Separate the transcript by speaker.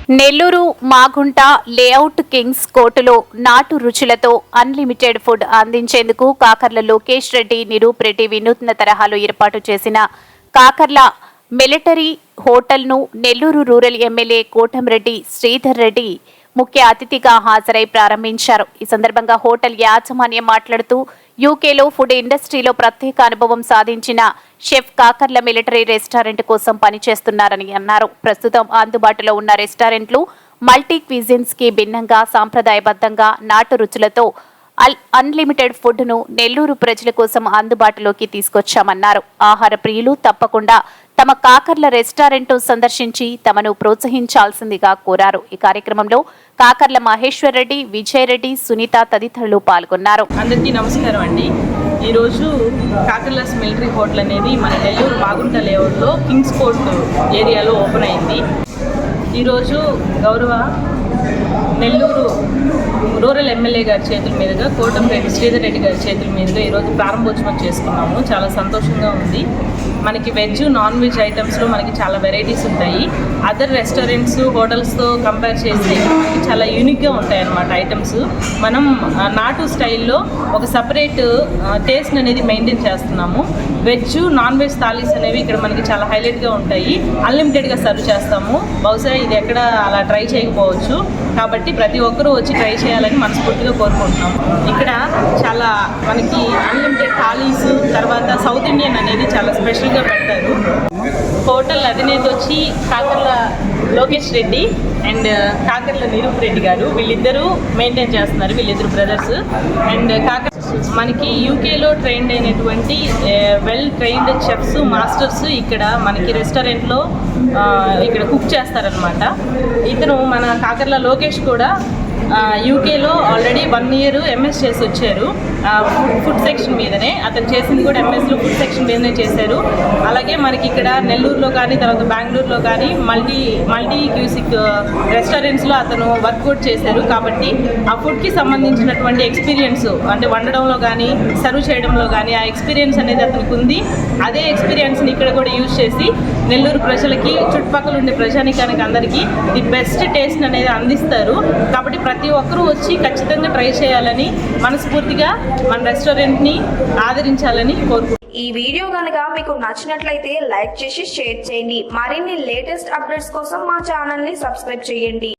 Speaker 1: Nellore Magunta layout Kings కోర్టులో నాటు రుచులతో unlimited food అందించేందుకు కాకర్ల లోకేష్ రెడ్డి, నిరూప్ రెడ్డి వినూత్న తరహాలో ఏర్పాటు చేసిన కాకర్ల మిలిటరీ హోటల్ను నెల్లూరు రూరల్ ఎమ్మెల్యే కోటంరెడ్డి శ్రీధర్ రెడ్డి ముఖ్య అతిథిగా హాజరై ప్రారంభించారు. ఈ సందర్భంగా హోటల్ యాజమాన్యం మాట్లాడుతూ యూకేలో ఫుడ్ ఇండస్ట్రీలో ప్రత్యేక అనుభవం సాధించిన షెఫ్ కాకర్ల మిలిటరీ రెస్టారెంట్ కోసం పనిచేస్తున్నారని అన్నారు. ప్రస్తుతం అందుబాటులో ఉన్న రెస్టారెంట్లు మల్టీ క్విజిన్స్ కి భిన్నంగా సాంప్రదాయబద్ధంగా నాటు రుచులతో అన్లిమిటెడ్ ఫుడ్ ను నెల్లూరు ప్రజల కోసం అందుబాటులోకి తీసుకొచ్చామన్నారు. ఆహార ప్రియులు తప్పకుండా తమ కాకర్ల రెస్టారెంట్ సందర్శించి తమను ప్రోత్సహించాల్సిందిగా కోరారు. ఈ కార్యక్రమంలో కాకర్ల మహేశ్వర్ రెడ్డి, విజయ్ రెడ్డి, సునీత తదితరులు పాల్గొన్నారు.
Speaker 2: అందరికీ నమస్కారం అండి. ఈరోజు కాకర్లస్ మిలిటరీ హోటల్ అనేది మన నెల్లూరు మాగుంట లేఅవుట్లో కింగ్స్ కోర్ట్ ఏరియాలో ఓపెన్ అయింది. ఈరోజు గౌరవ నెల్లూరు రూరల్ ఎమ్మెల్యే గారి చేతుల మీదుగా కోటంరెడ్డి శ్రీధర్ రెడ్డి గారి చేతుల మీదుగా ఈరోజు ప్రారంభోత్సవం చేసుకున్నాము. చాలా సంతోషంగా ఉంది. మనకి వెజ్, నాన్ వెజ్ ఐటమ్స్లో మనకి చాలా వెరైటీస్ ఉంటాయి. అదర్ రెస్టారెంట్స్, హోటల్స్తో కంపేర్ చేస్తే మనకి చాలా యూనిక్గా ఉంటాయి అన్నమాట ఐటమ్స్. మనం నాటు స్టైల్లో ఒక సపరేట్ టేస్ట్ అనేది మెయింటైన్ చేస్తున్నాము. వెజ్, నాన్ వెజ్ థాలీస్ అనేవి ఇక్కడ మనకి చాలా హైలైట్గా ఉంటాయి. అన్లిమిటెడ్గా సర్వ్ చేస్తాము. బహుశా ఇది ఎక్కడ అలా ట్రై చేయకపోవచ్చు. కాబట్టి ప్రతి ఒక్కరూ వచ్చి ట్రై చేయాలని మనస్ఫూర్తిగా కోరుకుంటున్నాము. ఇక్కడ చాలా మనకి అన్లిమిటెడ్ థాలీస్, తర్వాత సౌత్ ఇండియన్ అనేది చాలా స్పెషల్గా పెడతారు. హోటల్ అధినేత వచ్చి కాకర్ల లోకేష్ రెడ్డి అండ్ కాకర్ల నిరూప్ రెడ్డి గారు, వీళ్ళిద్దరూ మెయింటైన్ చేస్తున్నారు. వీళ్ళిద్దరు బ్రదర్స్. అండ్ మనకి యూకేలో ట్రైన్డ్ అయినటువంటి వెల్ ట్రైన్డ్ చెఫ్స్, మాస్టర్స్ ఇక్కడ మనకి రెస్టారెంట్లో ఇక్కడ కుక్ చేస్తారనమాట. ఇతను మన కాకర్ల లోకేష్ కూడా యూకేలో ఆల్రెడీ 1 year ఎంఎస్ చేసి వచ్చారు ఫుడ్ సెక్షన్ మీదనే. అతను చేసింది కూడా ఎంఎస్లో ఫుడ్ సెక్షన్ మీదనే చేశారు. అలాగే మనకి ఇక్కడ నెల్లూరులో కానీ, తర్వాత బెంగళూరులో కానీ మల్టీ క్యూసిక్ రెస్టారెంట్స్లో అతను వర్కౌట్ చేశారు. కాబట్టి ఆ ఫుడ్కి సంబంధించినటువంటి ఎక్స్పీరియన్స్, అంటే వండడంలో కానీ, సర్వ్ చేయడంలో కానీ ఆ ఎక్స్పీరియన్స్ అనేది అతనికి ఉంది. అదే ఎక్స్పీరియన్స్ని ఇక్కడ కూడా యూజ్ చేసి నెల్లూరు ప్రజలకి, చుట్టుపక్కల ఉండే ప్రజానికానికి అందరికీ ది బెస్ట్ టేస్ట్ అనేది అందిస్తారు. కాబట్టి ప్రతి ఒక్కరూ వచ్చి ఖచ్చితంగా ట్రై చేయాలని, మనస్ఫూర్తిగా మన రెస్టారెంట్ని ఆదరించాలని కోరుకుంటున్నాను.
Speaker 3: ఈ వీడియో కనుక మీకు నచ్చినట్లయితే లైక్ చేసి షేర్ చేయండి. మరిన్ని లేటెస్ట్ అప్డేట్స్ కోసం మా ఛానల్ ని సబ్స్క్రైబ్ చేయండి.